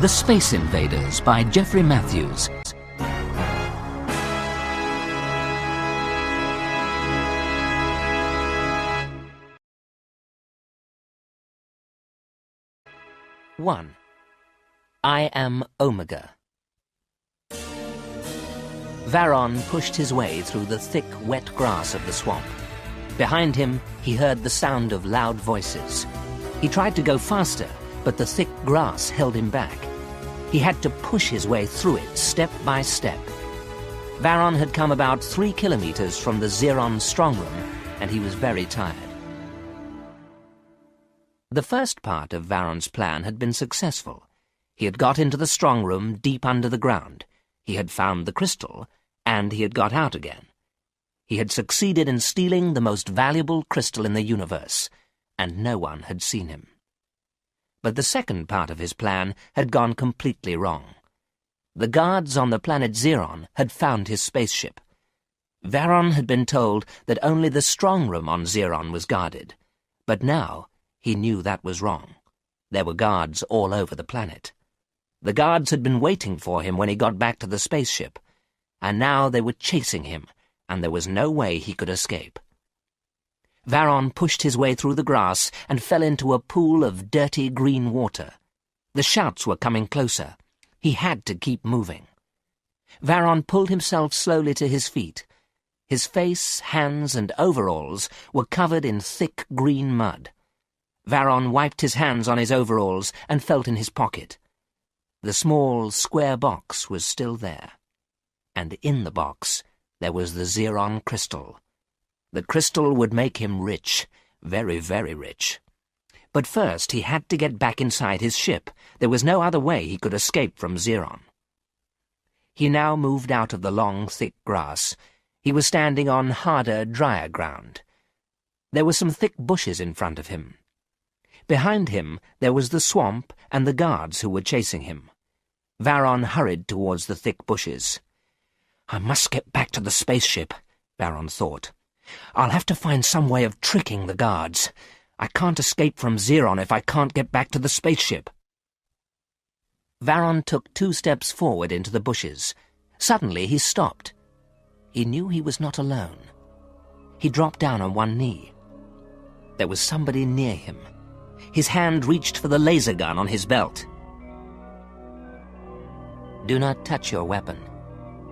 The Space Invaders by Jeffrey Matthews. One. I am Omega. Varon pushed his way through the thick, wet grass of the swamp. Behind him, he heard the sound of loud voices. He tried to go faster, but the thick grass held him back. He had to push his way through it, step by step. Varon had come about 3 kilometers from the Zeron strong room, and he was very tired. The first part of Varon's plan had been successful. He had got into the strong room deep under the ground. He had found the crystal, and he had got out again. He had succeeded in stealing the most valuable crystal in the universe, and no one had seen him. But the second part of his plan had gone completely wrong. The guards on the planet Zeron had found his spaceship. Varon had been told that only the strong room on Zeron was guarded, but now he knew that was wrong. There were guards all over the planet. The guards had been waiting for him when he got back to the spaceship, and now they were chasing him, and there was no way he could escape. Varon pushed his way through the grass and fell into a pool of dirty green water. The shouts were coming closer. He had to keep moving. Varon pulled himself slowly to his feet. His face, hands, and overalls were covered in thick green mud. Varon wiped his hands on his overalls and felt in his pocket. The small, square box was still there. And in the box there was the Zeron crystal. The crystal would make him rich, very, very rich. But first he had to get back inside his ship. There was no other way he could escape from Zeron. He now moved out of the long, thick grass. He was standing on harder, drier ground. There were some thick bushes in front of him. Behind him there was the swamp and the guards who were chasing him. Varon hurried towards the thick bushes. "I must get back to the spaceship," Varon thought. "I'll have to find some way of tricking the guards. I can't escape from Zeron if I can't get back to the spaceship." Varon took 2 steps forward into the bushes. Suddenly he stopped. He knew he was not alone. He dropped down on one knee. There was somebody near him. His hand reached for the laser gun on his belt. "Do not touch your weapon,"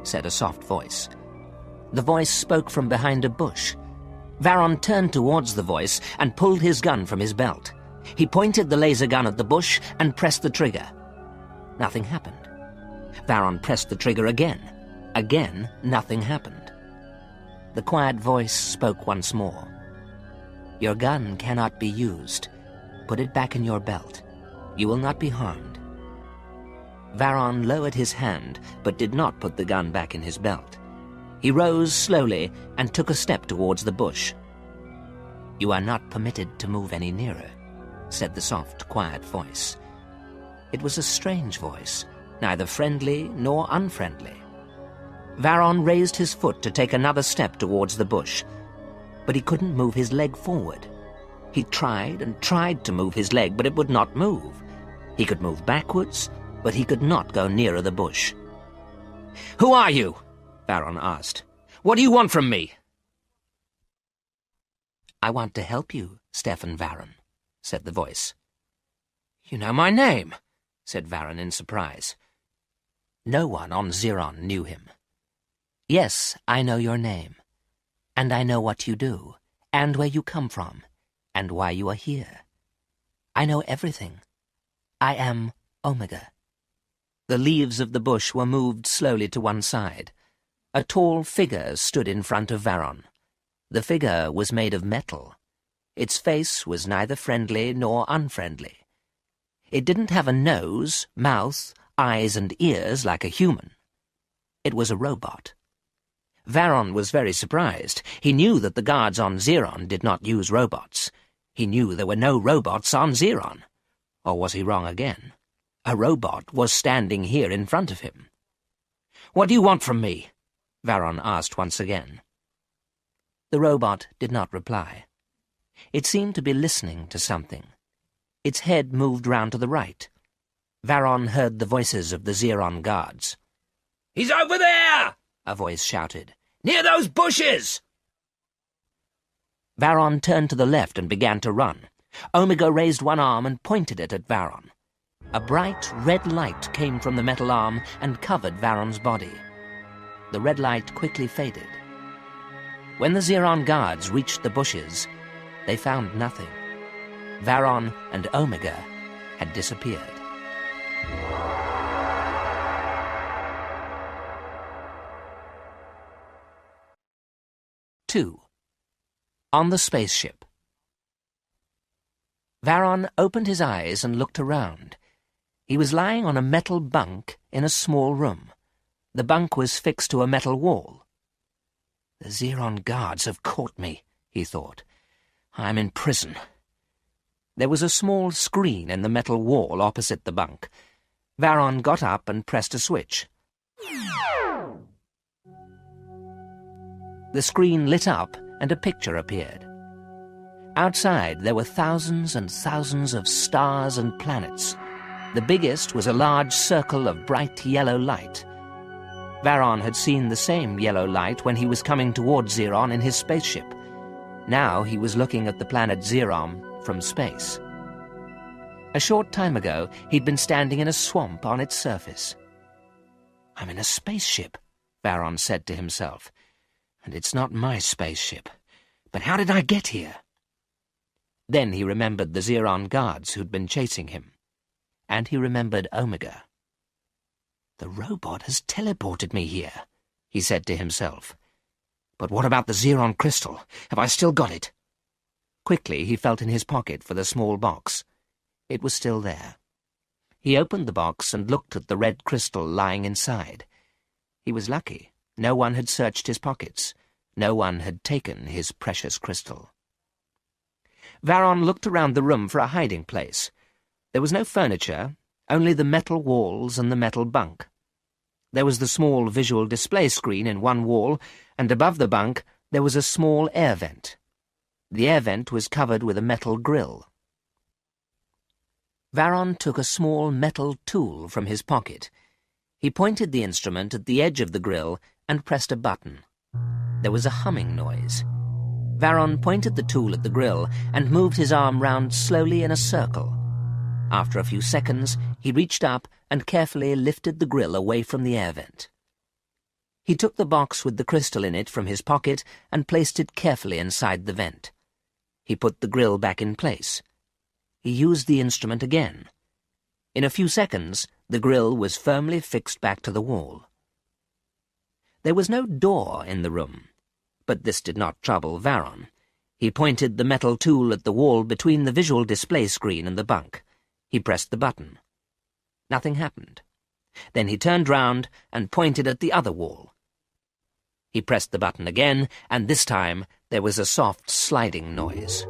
said a soft voice. The voice spoke from behind a bush. Varon turned towards the voice and pulled his gun from his belt. He pointed the laser gun at the bush and pressed the trigger. Nothing happened. Varon pressed the trigger again. Again, nothing happened. The quiet voice spoke once more. "Your gun cannot be used. Put it back in your belt. You will not be harmed." Varon lowered his hand, but did not put the gun back in his belt. He rose slowly and took a step towards the bush. "You are not permitted to move any nearer," said the soft, quiet voice. It was a strange voice, neither friendly nor unfriendly. Varon raised his foot to take another step towards the bush, but he couldn't move his leg forward. He tried and tried to move his leg, but it would not move. He could move backwards, but he could not go nearer the bush. "Who are you?" Varon asked. "What do you want from me?" "I want to help you, Stefan Varon," said the voice. "You know my name," said Varon in surprise. No one on Zeron knew him. "Yes, I know your name, and I know what you do, and where you come from, and why you are here. I know everything. I am Omega." The leaves of the bush were moved slowly to one side. A tall figure stood in front of Varon. The figure was made of metal. Its face was neither friendly nor unfriendly. It didn't have a nose, mouth, eyes, and ears like a human. It was a robot. Varon was very surprised. He knew that the guards on Zeron did not use robots. He knew there were no robots on Zeron. Or was he wrong again? A robot was standing here in front of him. "What do you want from me?" Varon asked once again. The robot did not reply. It seemed to be listening to something. Its head moved round to the right. Varon heard the voices of the Zeron guards. "He's over there!" a voice shouted. "Near those bushes!" Varon turned to the left and began to run. Omega raised one arm and pointed it at Varon. A bright red light came from the metal arm and covered Varon's body. The red light quickly faded. When the Zeron guards reached the bushes, they found nothing. Varon and Omega had disappeared. Two. On the spaceship. Varon opened his eyes and looked around. He was lying on a metal bunk in a small room. The bunk was fixed to a metal wall. "The Zeron guards have caught me," he thought. "I'm in prison." There was a small screen in the metal wall opposite the bunk. Varon got up and pressed a switch. The screen lit up and a picture appeared. Outside there were thousands and thousands of stars and planets. The biggest was a large circle of bright yellow light. Varon had seen the same yellow light when he was coming towards Zeron in his spaceship. Now he was looking at the planet Zeron from space. A short time ago, he'd been standing in a swamp on its surface. "I'm in a spaceship," Varon said to himself. "And it's not my spaceship. But how did I get here?" Then he remembered the Zeron guards who'd been chasing him. And he remembered Omega. "The robot has teleported me here," he said to himself. "But what about the Zeron crystal? Have I still got it?" Quickly he felt in his pocket for the small box. It was still there. He opened the box and looked at the red crystal lying inside. He was lucky. No one had searched his pockets. No one had taken his precious crystal. Varon looked around the room for a hiding place. There was no furniture, only the metal walls and the metal bunk. There was the small visual display screen in one wall, and above the bunk there was a small air vent. The air vent was covered with a metal grill. Varon took a small metal tool from his pocket. He pointed the instrument at the edge of the grill and pressed a button. There was a humming noise. Varon pointed the tool at the grill and moved his arm round slowly in a circle. After a few seconds, he reached up and carefully lifted the grill away from the air vent. He took the box with the crystal in it from his pocket and placed it carefully inside the vent. He put the grill back in place. He used the instrument again. In a few seconds, the grill was firmly fixed back to the wall. There was no door in the room, but this did not trouble Varon. He pointed the metal tool at the wall between the visual display screen and the bunk. He pressed the button. Nothing happened. Then he turned round and pointed at the other wall. He pressed the button again, and this time there was a soft sliding noise.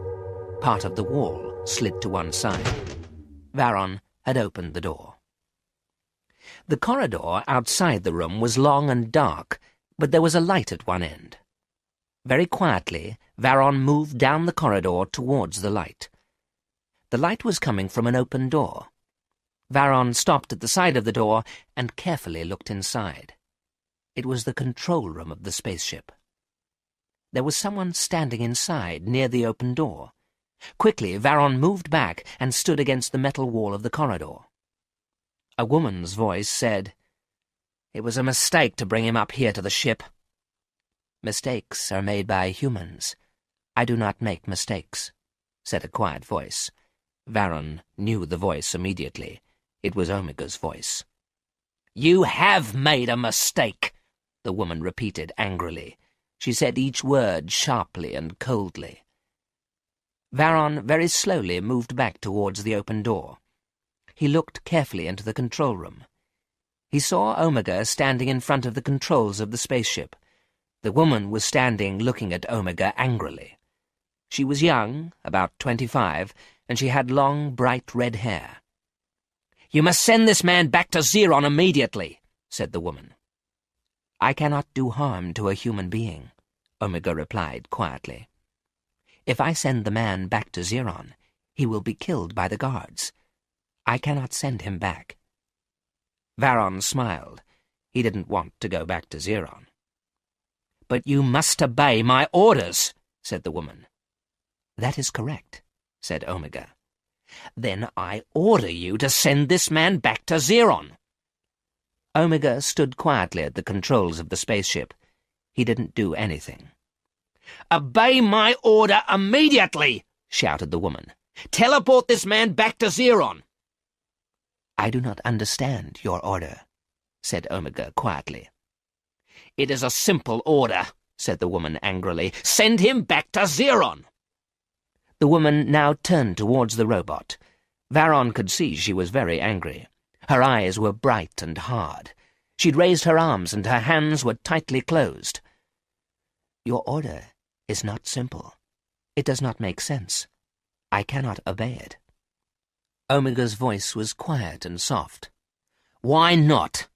Part of the wall slid to one side. Varon had opened the door. The corridor outside the room was long and dark, but there was a light at one end. Very quietly, Varon moved down the corridor towards the light. The light was coming from an open door. Varon stopped at the side of the door and carefully looked inside. It was the control room of the spaceship. There was someone standing inside, near the open door. Quickly, Varon moved back and stood against the metal wall of the corridor. A woman's voice said, "It was a mistake to bring him up here to the ship." "Mistakes are made by humans. I do not make mistakes," said a quiet voice. Varon knew the voice immediately. It was Omega's voice. "You have made a mistake," the woman repeated angrily. She said each word sharply and coldly. Varon very slowly moved back towards the open door. He looked carefully into the control room. He saw Omega standing in front of the controls of the spaceship. The woman was standing looking at Omega angrily. She was young, about 25, and she had long, bright red hair. "You must send this man back to Zeron immediately," said the woman. "I cannot do harm to a human being," Omega replied quietly. "If I send the man back to Zeron, he will be killed by the guards. I cannot send him back." Varon smiled. He didn't want to go back to Xeron. "But you must obey my orders," said the woman. "That is correct," said Omega. "Then I order you to send this man back to Xeron." Omega stood quietly at the controls of the spaceship. He didn't do anything. "Obey my order immediately!" shouted the woman. "Teleport this man back to Xeron!" "I do not understand your order," said Omega quietly. "It is a simple order," said the woman angrily. "Send him back to Xeron!" The woman now turned towards the robot. Varon could see she was very angry. Her eyes were bright and hard. She'd raised her arms and her hands were tightly closed. "Your order is not simple. It does not make sense. I cannot obey it." Omega's voice was quiet and soft. "Why not?"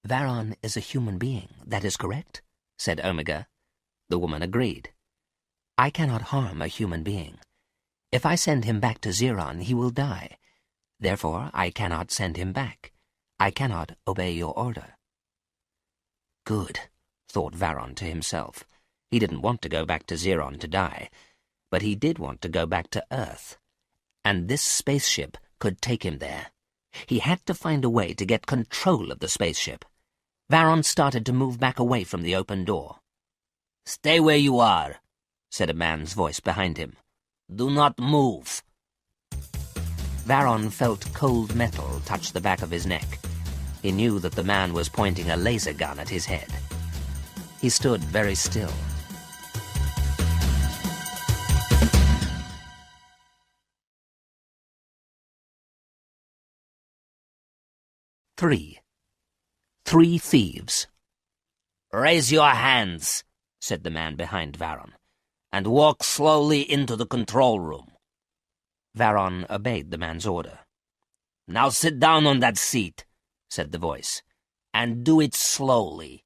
"Varon is a human being, that is correct?" said Omega. The woman agreed. "I cannot harm a human being. If I send him back to Xeron, he will die. Therefore, I cannot send him back. I cannot obey your order." Good, thought Varon to himself. He didn't want to go back to Xeron to die, but he did want to go back to Earth. And this spaceship could take him there. He had to find a way to get control of the spaceship. Varon started to move back away from the open door. "Stay where you are," said a man's voice behind him. "Do not move." Varon felt cold metal touch the back of his neck. He knew that the man was pointing a laser gun at his head. He stood very still. Three thieves. "Raise your hands," said the man behind Varon, "and walk slowly into the control room." Varon obeyed the man's order. "Now sit down on that seat," said the voice, "and do it slowly."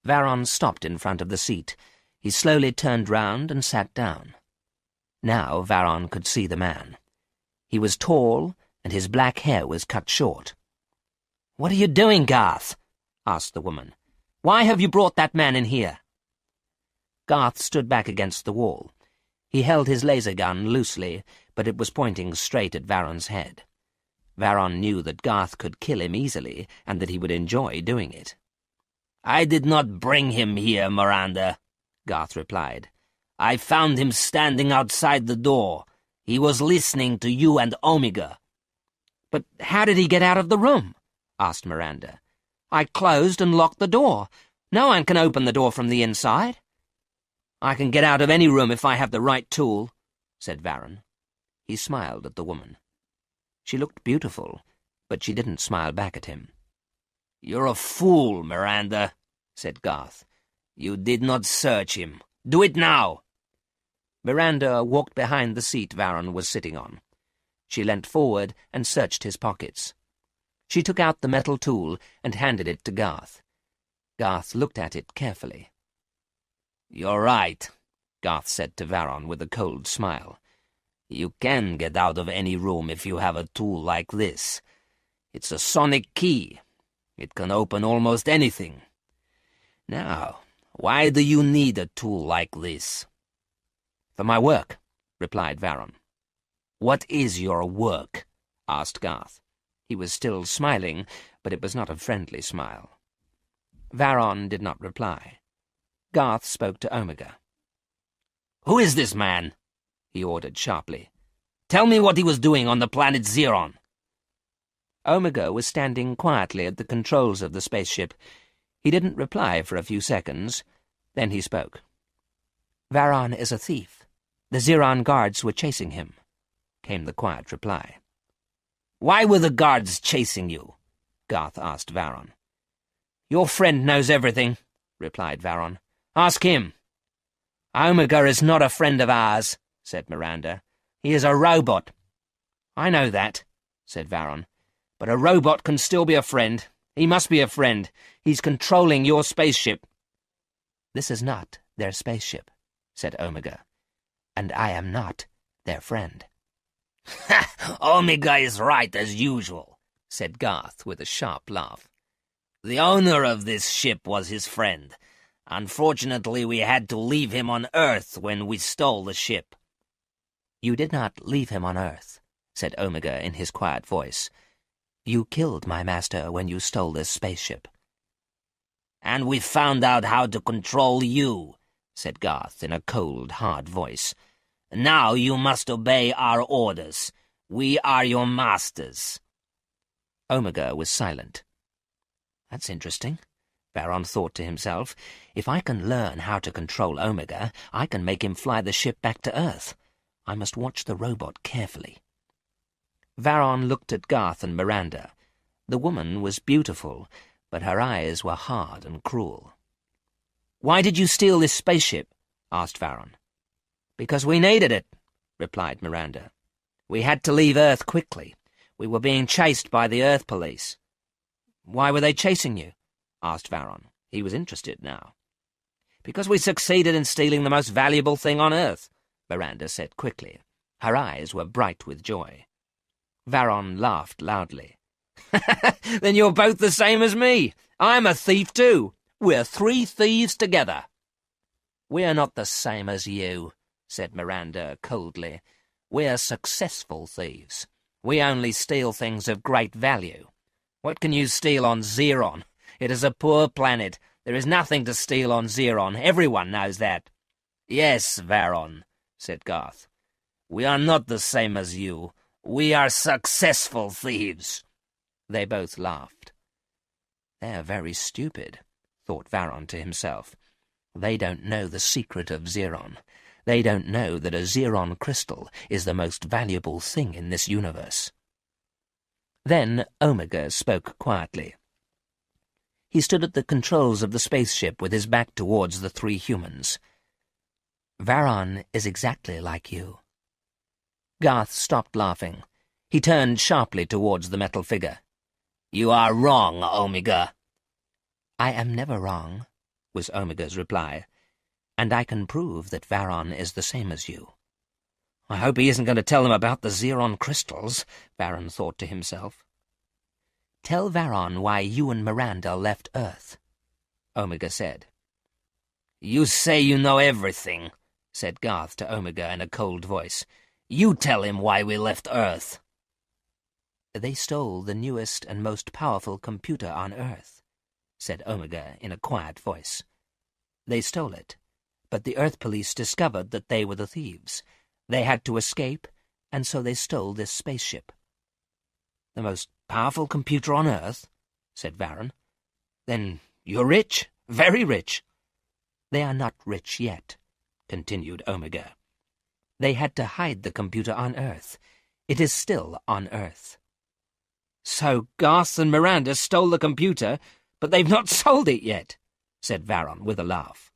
Varon stopped in front of the seat. He slowly turned round and sat down. Now Varon could see the man. He was tall, and his black hair was cut short. "What are you doing, Garth?" asked the woman. "Why have you brought that man in here?" Garth stood back against the wall. He held his laser gun loosely, but it was pointing straight at Varon's head. Varon knew that Garth could kill him easily, and that he would enjoy doing it. "I did not bring him here, Miranda," Garth replied. "I found him standing outside the door. He was listening to you and Omega." "But how did he get out of the room?" asked Miranda. "I closed and locked the door. No one can open the door from the inside." "I can get out of any room if I have the right tool," said Varon. He smiled at the woman. She looked beautiful, but she didn't smile back at him. "You're a fool, Miranda," said Garth. "You did not search him. Do it now." Miranda walked behind the seat Varon was sitting on. She leant forward and searched his pockets. She took out the metal tool and handed it to Garth. Garth looked at it carefully. "You're right," Garth said to Varon with a cold smile. "You can get out of any room if you have a tool like this. It's a sonic key. It can open almost anything. Now, why do you need a tool like this?" "For my work," replied Varon. "What is your work?" asked Garth. He was still smiling, but it was not a friendly smile. Varon did not reply. Garth spoke to Omega. "Who is this man?" he ordered sharply. "Tell me what he was doing on the planet Xeron." Omega was standing quietly at the controls of the spaceship. He didn't reply for a few seconds. Then he spoke. "Varon is a thief. The Xeron guards were chasing him," came the quiet reply. "Why were the guards chasing you?" Garth asked Varon. "Your friend knows everything," replied Varon. "Ask him." "Omega is not a friend of ours," said Miranda. "He is a robot." "I know that," said Varon. "But a robot can still be a friend. He must be a friend. He's controlling your spaceship." "This is not their spaceship," said Omega. "And I am not their friend." "Ha! Omega is right as usual," said Garth with a sharp laugh. "The owner of this ship was his friend. Unfortunately, we had to leave him on Earth when we stole the ship." "You did not leave him on Earth," said Omega in his quiet voice. "You killed my master when you stole this spaceship." "And we found out how to control you," said Garth in a cold, hard voice. "Now you must obey our orders. We are your masters." Omega was silent. "That's interesting," Varon thought to himself. "If I can learn how to control Omega, I can make him fly the ship back to Earth. I must watch the robot carefully." Varon looked at Garth and Miranda. The woman was beautiful, but her eyes were hard and cruel. "Why did you steal this spaceship?" asked Varon. "Because we needed it," replied Miranda. "We had to leave Earth quickly. We were being chased by the Earth police." "Why were they chasing you?" asked Varon. He was interested now. "Because we succeeded in stealing the most valuable thing on Earth," Miranda said quickly. Her eyes were bright with joy. Varon laughed loudly. "Then you're both the same as me. I'm a thief too. We're 3 thieves together." "We're not the same as you," said Miranda coldly. "We're successful thieves. We only steal things of great value. What can you steal on Zeron? It is a poor planet. There is nothing to steal on Zeron. Everyone knows that." "Yes, Varon," said Garth. "We are not the same as you. We are successful thieves." They both laughed. "They're very stupid," thought Varon to himself. "They don't know the secret of Zeron. They don't know that a Zeron crystal is the most valuable thing in this universe." Then Omega spoke quietly. He stood at the controls of the spaceship with his back towards the 3 humans. "Varon is exactly like you." Garth stopped laughing. He turned sharply towards the metal figure. "You are wrong, Omega." "I am never wrong," was Omega's reply. "And I can prove that Varon is the same as you." "I hope he isn't going to tell them about the Zeron crystals," Varon thought to himself. "Tell Varon why you and Miranda left Earth," Omega said. "You say you know everything," said Garth to Omega in a cold voice. "You tell him why we left Earth." "They stole the newest and most powerful computer on Earth," said Omega in a quiet voice. "They stole it, but the Earth police discovered that they were the thieves. They had to escape, and so they stole this spaceship." "The most powerful computer on Earth?" said Varon. "Then you're rich, very rich." "They are not rich yet," continued Omega. "They had to hide the computer on Earth. It is still on Earth." "So Garth and Miranda stole the computer, but they've not sold it yet," said Varon with a laugh.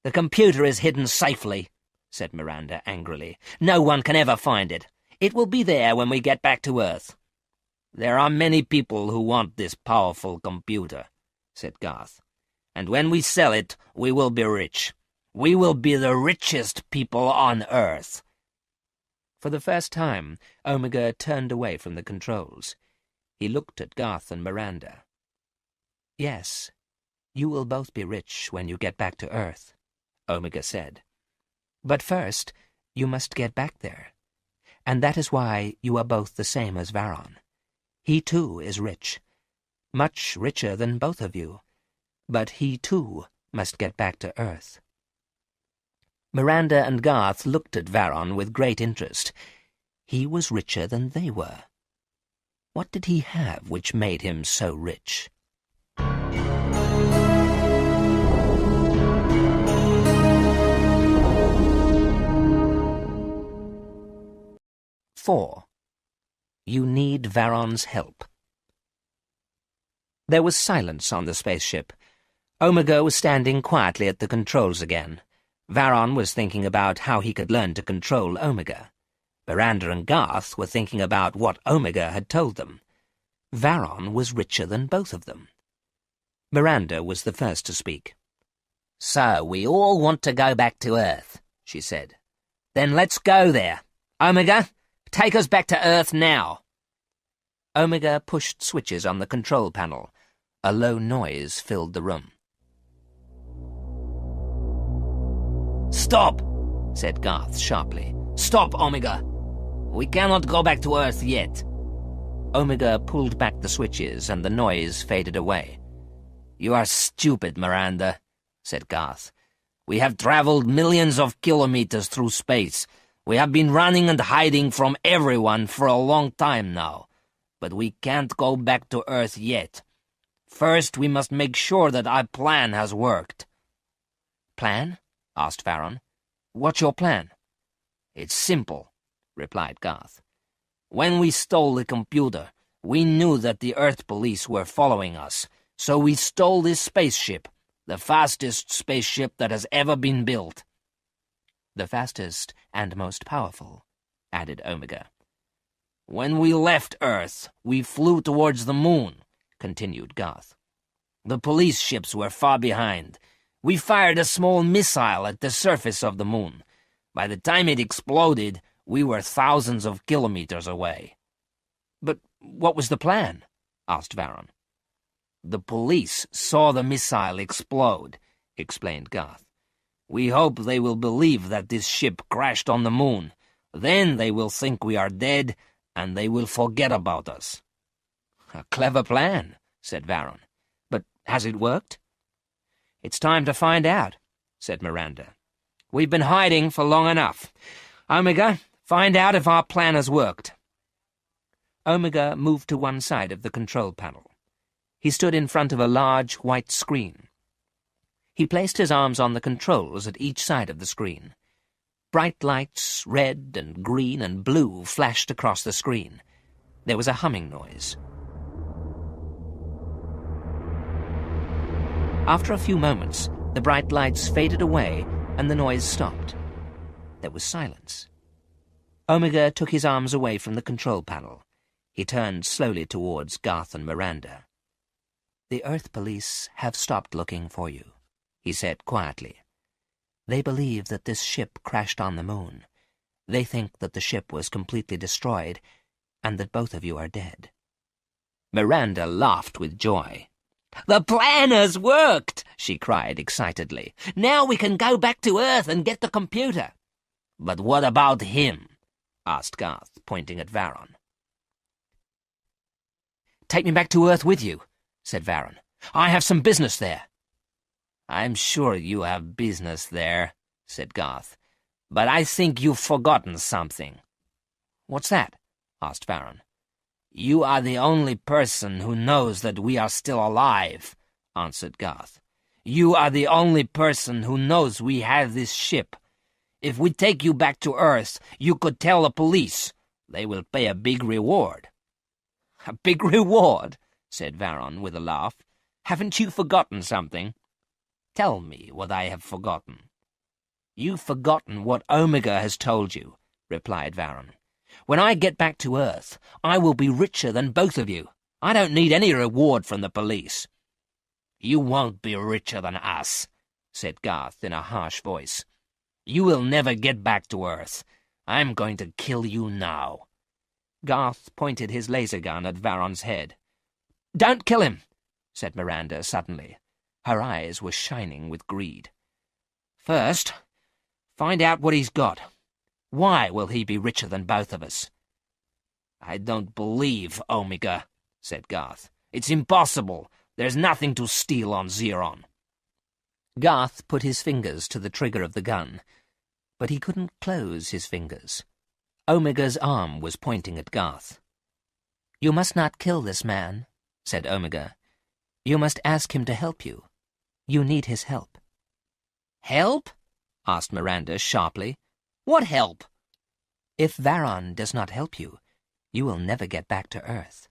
"The computer is hidden safely," said Miranda angrily. "No one can ever find it. It will be there when we get back to Earth." "There are many people who want this powerful computer," said Garth. "And when we sell it, we will be rich. We will be the richest people on Earth." For the first time, Omega turned away from the controls. He looked at Garth and Miranda. "Yes, you will both be rich when you get back to Earth," Omega said. "But first, you must get back there. And that is why you are both the same as Varon. He too is rich, much richer than both of you. But he too must get back to Earth." Miranda and Garth looked at Varon with great interest. He was richer than they were. What did he have which made him so rich? "4. You need Varon's help." There was silence on the spaceship. Omega was standing quietly at the controls again. Varon was thinking about how he could learn to control Omega. Miranda and Garth were thinking about what Omega had told them. Varon was richer than both of them. Miranda was the first to speak. "So we all want to go back to Earth," she said. "Then let's go there. Omega, take us back to Earth now." Omega pushed switches on the control panel. A low noise filled the room. "Stop!" said Garth sharply. "Stop, Omega! We cannot go back to Earth yet." Omega pulled back the switches and the noise faded away. "You are stupid, Miranda," said Garth. "We have traveled millions of kilometers through space. We have been running and hiding from everyone for a long time now. But we can't go back to Earth yet. First, we must make sure that our plan has worked." "Plan?" asked Varon. "What's your plan?" "It's simple," replied Garth. "When we stole the computer, we knew that the Earth police were following us, so we stole this spaceship, the fastest spaceship that has ever been built." "The fastest and most powerful," added Omega. "When we left Earth, we flew towards the moon," continued Garth. "The police ships were far behind. We fired a small missile at the surface of the moon. By the time it exploded, we were thousands of kilometers away." "But what was the plan?" asked Varon. "The police saw the missile explode," explained Garth. "We hope they will believe that this ship crashed on the moon. Then they will think we are dead, and they will forget about us." "A clever plan," said Varon. "But has it worked?" "It's time to find out," said Miranda. "We've been hiding for long enough. Omega, find out if our plan has worked." Omega moved to one side of the control panel. He stood in front of a large white screen. He placed his arms on the controls at each side of the screen. Bright lights, red and green and blue, flashed across the screen. There was a humming noise. After a few moments, the bright lights faded away and the noise stopped. There was silence. Omega took his arms away from the control panel. He turned slowly towards Garth and Miranda. "The Earth police have stopped looking for you," he said quietly. "They believe that this ship crashed on the moon. They think that the ship was completely destroyed and that both of you are dead." Miranda laughed with joy. "The plan has worked!" she cried excitedly. "Now we can go back to Earth and get the computer." "But what about him?" asked Garth, pointing at Varon. "Take me back to Earth with you," said Varon. "I have some business there." "I'm sure you have business there," said Garth. "But I think you've forgotten something." "What's that?" asked Varon. "You are the only person who knows that we are still alive," answered Garth. "You are the only person who knows we have this ship. If we take you back to Earth, you could tell the police. They will pay a big reward." "A big reward?" said Varon with a laugh. "Haven't you forgotten something?" "Tell me what I have forgotten." "You've forgotten what Omega has told you," replied Varon. "When I get back to Earth, I will be richer than both of you. I don't need any reward from the police." "You won't be richer than us," said Garth in a harsh voice. "You will never get back to Earth. I'm going to kill you now." Garth pointed his laser gun at Varon's head. "Don't kill him," said Miranda suddenly. Her eyes were shining with greed. "First, find out what he's got. Why will he be richer than both of us?" "I don't believe Omega," said Garth. "It's impossible. There's nothing to steal on Zeron." Garth put his fingers to the trigger of the gun, but he couldn't close his fingers. Omega's arm was pointing at Garth. "You must not kill this man," said Omega. "You must ask him to help you. You need his help." "Help?" asked Miranda sharply. "What help?" "If Varon does not help you, you will never get back to Earth."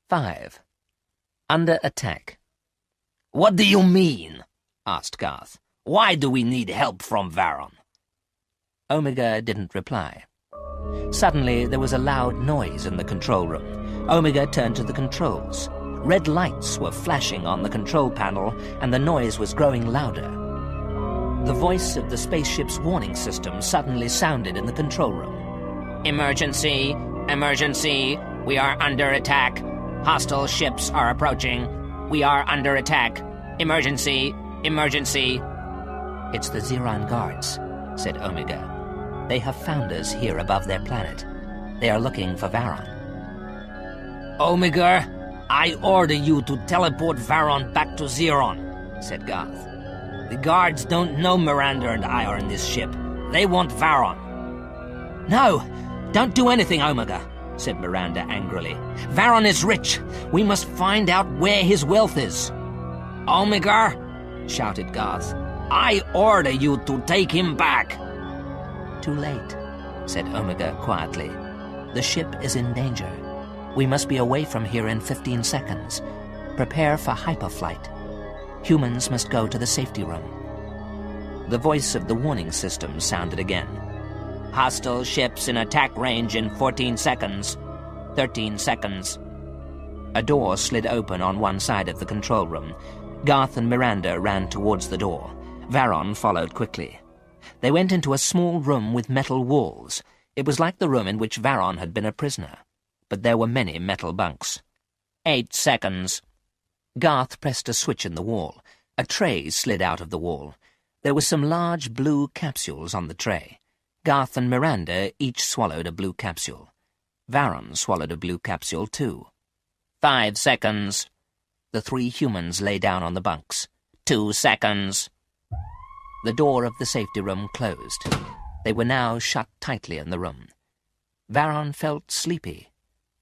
"5. Under attack." "What do you mean?" asked Garth. "Why do we need help from Varon?" Omega didn't reply. Suddenly there was a loud noise in the control room. Omega turned to the controls. Red lights were flashing on the control panel, and the noise was growing louder. The voice of the spaceship's warning system suddenly sounded in the control room. "Emergency! Emergency! We are under attack! Hostile ships are approaching! We are under attack! Emergency! Emergency!" "It's the Zeron guards," said Omega. "They have found us here above their planet. They are looking for Varon." "Omega, I order you to teleport Varon back to Zeron," said Garth. "The guards don't know Miranda and I are in this ship. They want Varon." "No, don't do anything, Omega," said Miranda angrily. "Varon is rich. We must find out where his wealth is." "Omega," shouted Garth, "I order you to take him back." "Too late," said Omega quietly. "The ship is in danger. We must be away from here in 15 seconds. Prepare for hyperflight. Humans must go to the safety room." The voice of the warning system sounded again. "Hostile ships in attack range in 14 seconds. 13 seconds. A door slid open on one side of the control room. Garth and Miranda ran towards the door. Varon followed quickly. They went into a small room with metal walls. It was like the room in which Varon had been a prisoner, but there were many metal bunks. 8 seconds. Garth pressed a switch in the wall. A tray slid out of the wall. There were some large blue capsules on the tray. Garth and Miranda each swallowed a blue capsule. Varon swallowed a blue capsule too. 5 seconds. The 3 humans lay down on the bunks. 2 seconds. The door of the safety room closed. They were now shut tightly in the room. Varon felt sleepy.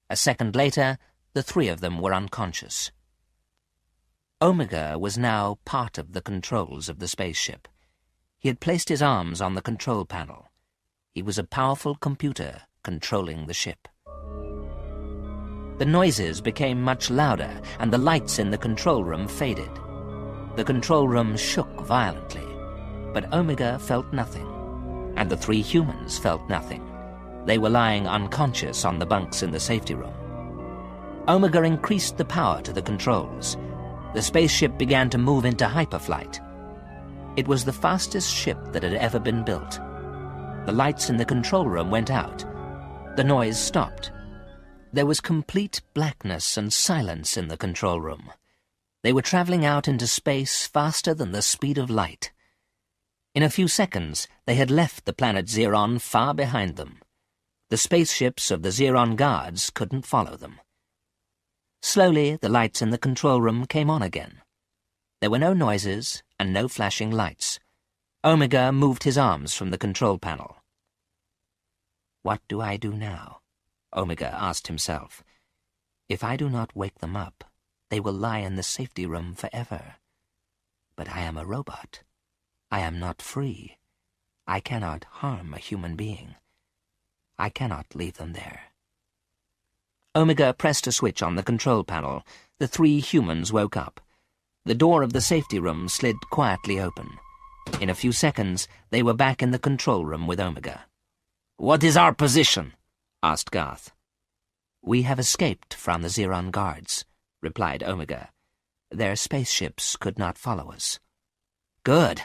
A second later, the 3 of them were unconscious. Omega was now part of the controls of the spaceship. He had placed his arms on the control panel. He was a powerful computer controlling the ship. The noises became much louder, and the lights in the control room faded. The control room shook violently, but Omega felt nothing, and the 3 humans felt nothing. They were lying unconscious on the bunks in the safety room. Omega increased the power to the controls. The spaceship began to move into hyperflight. It was the fastest ship that had ever been built. The lights in the control room went out. The noise stopped. There was complete blackness and silence in the control room. They were traveling out into space faster than the speed of light. In a few seconds, they had left the planet Zeron far behind them. The spaceships of the Zeron guards couldn't follow them. Slowly, the lights in the control room came on again. There were no noises and no flashing lights. Omega moved his arms from the control panel. "What do I do now?" Omega asked himself. "If I do not wake them up, they will lie in the safety room forever. But I am a robot. I am not free. I cannot harm a human being. I cannot leave them there." Omega pressed a switch on the control panel. The 3 humans woke up. The door of the safety room slid quietly open. In a few seconds, they were back in the control room with Omega. "What is our position?" asked Garth. "We have escaped from the Zeron guards," replied Omega. "Their spaceships could not follow us." "Good,"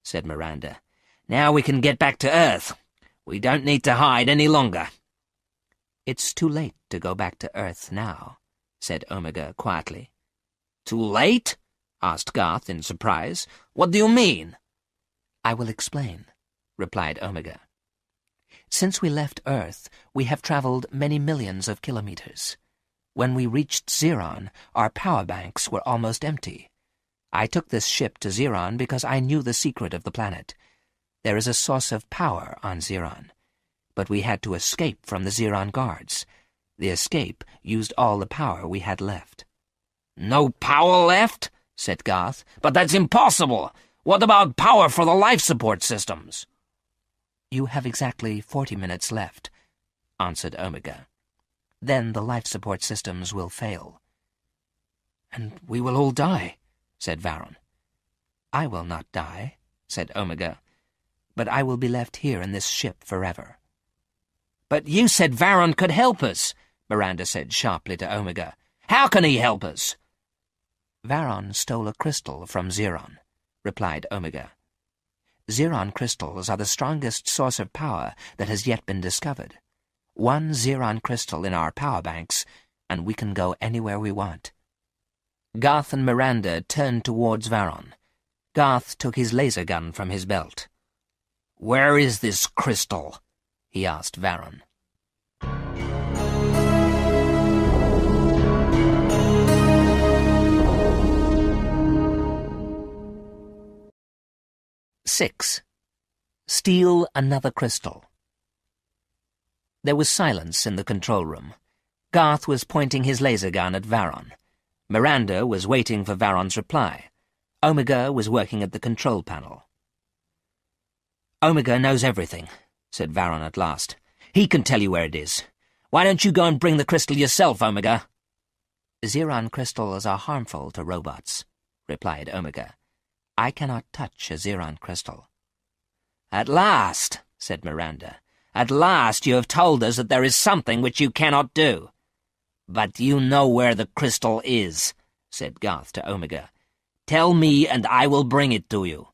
said Miranda. "Now we can get back to Earth. We don't need to hide any longer." "It's too late to go back to Earth now," said Omega quietly. "Too late?" asked Garth in surprise. "What do you mean?" "I will explain," replied Omega. "Since we left Earth, we have traveled many millions of kilometers. When we reached Zeron, our power banks were almost empty. I took this ship to Zeron because I knew the secret of the planet. There is a source of power on Zeron. But we had to escape from the Zeron guards. The escape used all the power we had left." "No power left?" said Garth. "But that's impossible! What about power for the life support systems?" "You have exactly 40 minutes left," answered Omega. "Then the life support systems will fail." "And we will all die," said Varon. "I will not die," said Omega, "but I will be left here in this ship forever." "But you said Varon could help us," Miranda said sharply to Omega. "How can he help us?" Varon stole a crystal from Zeron, replied Omega. Zeron crystals are the strongest source of power that has yet been discovered. One Zeron crystal in our power banks, and we can go anywhere we want. Garth and Miranda turned towards Varon. Garth took his laser gun from his belt. "Where is this crystal?" he asked Varon. "6. Steal another crystal." There was silence in the control room. Garth was pointing his laser gun at Varon. Miranda was waiting for Varon's reply. Omega was working at the control panel. "Omega knows everything," said Varon at last. "He can tell you where it is. Why don't you go and bring the crystal yourself, Omega?" "Zeron crystals are harmful to robots," replied Omega. "I cannot touch a Zeron crystal." "At last," said Miranda. "At last you have told us that there is something which you cannot do." "But you know where the crystal is," said Garth to Omega. "Tell me and I will bring it to you."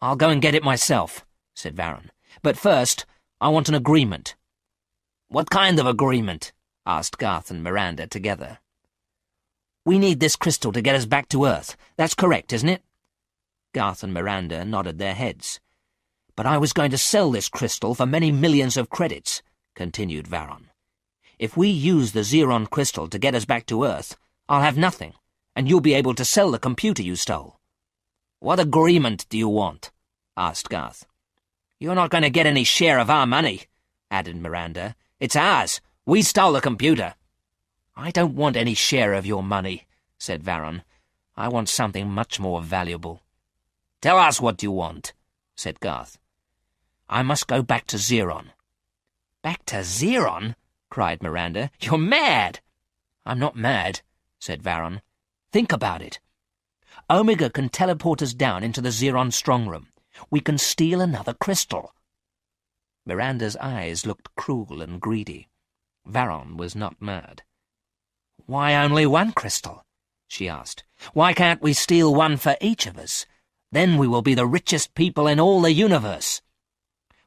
"I'll go and get it myself," said Varon. "But first, I want an agreement." "What kind of agreement?" asked Garth and Miranda together. "We need this crystal to get us back to Earth. That's correct, isn't it?" Garth and Miranda nodded their heads. "But I was going to sell this crystal for many millions of credits," continued Varon. "If we use the Zeron crystal to get us back to Earth, I'll have nothing, and you'll be able to sell the computer you stole." "What agreement do you want?" asked Garth. "You're not going to get any share of our money," added Miranda. "It's ours. We stole the computer." "I don't want any share of your money," said Varon. "I want something much more valuable." "Tell us what you want," said Garth. "I must go back to Zeron." "Back to Zeron?" cried Miranda. "You're mad." "I'm not mad," said Varon. "Think about it. Omega can teleport us down into the Zeron strongroom. We can steal another crystal." Miranda's eyes looked cruel and greedy. Varon was not mad. "Why only one crystal?" she asked. "Why can't we steal one for each of us? Then we will be the richest people in all the universe."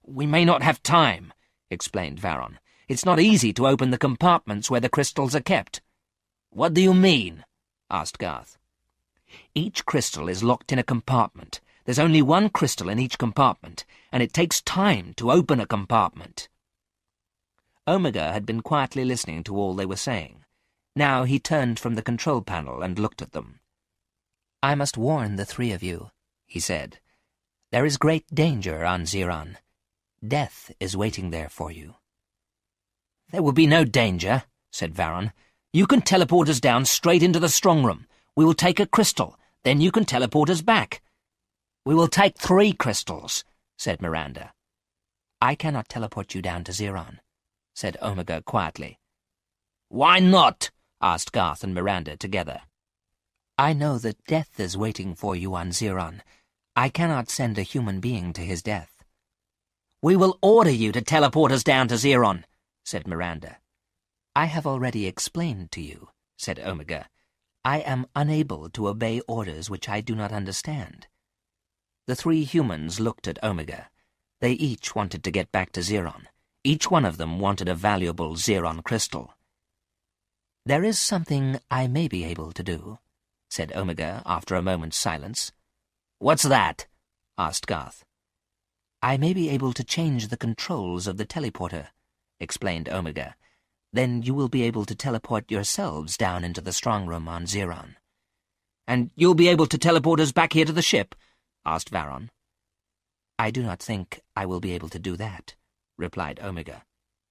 "We may not have time," explained Varon. "It's not easy to open the compartments where the crystals are kept." "What do you mean?" asked Garth. "Each crystal is locked in a compartment. There's only one crystal in each compartment, and it takes time to open a compartment." Omega had been quietly listening to all they were saying. Now he turned from the control panel and looked at them. "I must warn the three of you," he said. "There is great danger on Zeron. Death is waiting there for you." "There will be no danger," said Varon. "You can teleport us down straight into the strongroom. We will take a crystal. Then you can teleport us back." "We will take 3 crystals," said Miranda. "I cannot teleport you down to Zeron," said Omega quietly. "Why not?" asked Garth and Miranda together. "I know that death is waiting for you on Zeron. I cannot send a human being to his death." "We will order you to teleport us down to Zeron," said Miranda. "I have already explained to you," said Omega. "I am unable to obey orders which I do not understand." The 3 humans looked at Omega. They each wanted to get back to Zeron. Each one of them wanted a valuable Zeron crystal. "There is something I may be able to do," said Omega after a moment's silence. "What's that?" asked Garth. "I may be able to change the controls of the teleporter," explained Omega. "Then you will be able to teleport yourselves down into the strongroom on Zeron." "And you'll be able to teleport us back here to the ship?" asked Varon. "I do not think I will be able to do that," replied Omega.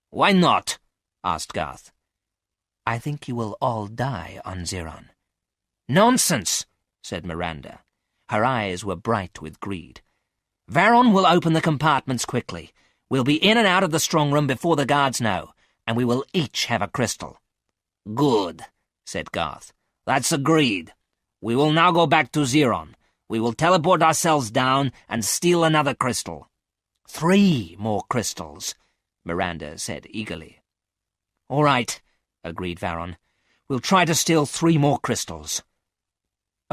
"Why not?" asked Garth. "I think you will all die on Zeron." "Nonsense," said Miranda. Her eyes were bright with greed. "Varon will open the compartments quickly. We'll be in and out of the strongroom before the guards know, and we will each have a crystal." "Good," said Garth. "That's agreed. We will now go back to Zeron. We will teleport ourselves down and steal another crystal." 3 more crystals," Miranda said eagerly. "All right," agreed Varon. "We'll try to steal 3 more crystals."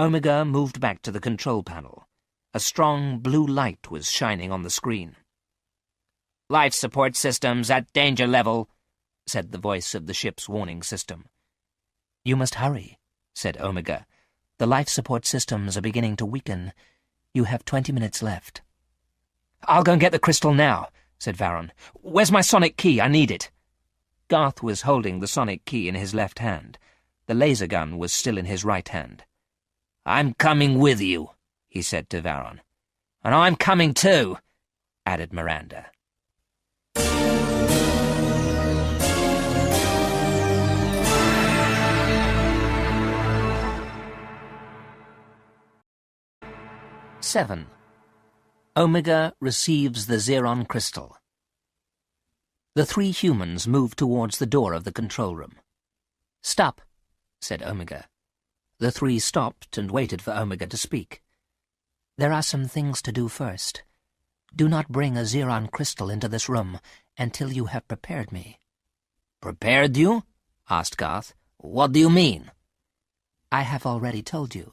Omega moved back to the control panel. A strong blue light was shining on the screen. "Life support systems at danger level," said the voice of the ship's warning system. "You must hurry," said Omega. "The life support systems are beginning to weaken. You have 20 minutes left." "I'll go and get the crystal now," said Varon. "Where's my sonic key? I need it." Garth was holding the sonic key in his left hand. The laser gun was still in his right hand. "I'm coming with you," he said to Varon. "And I'm coming too," added Miranda. "7. Omega receives the Xeron crystal." The three humans moved towards the door of the control room. "Stop," said Omega. The three stopped and waited for Omega to speak. "There are some things to do first. Do not bring a Xeron crystal into this room until you have prepared me." "Prepared you?" asked Garth. "What do you mean?" "I have already told you.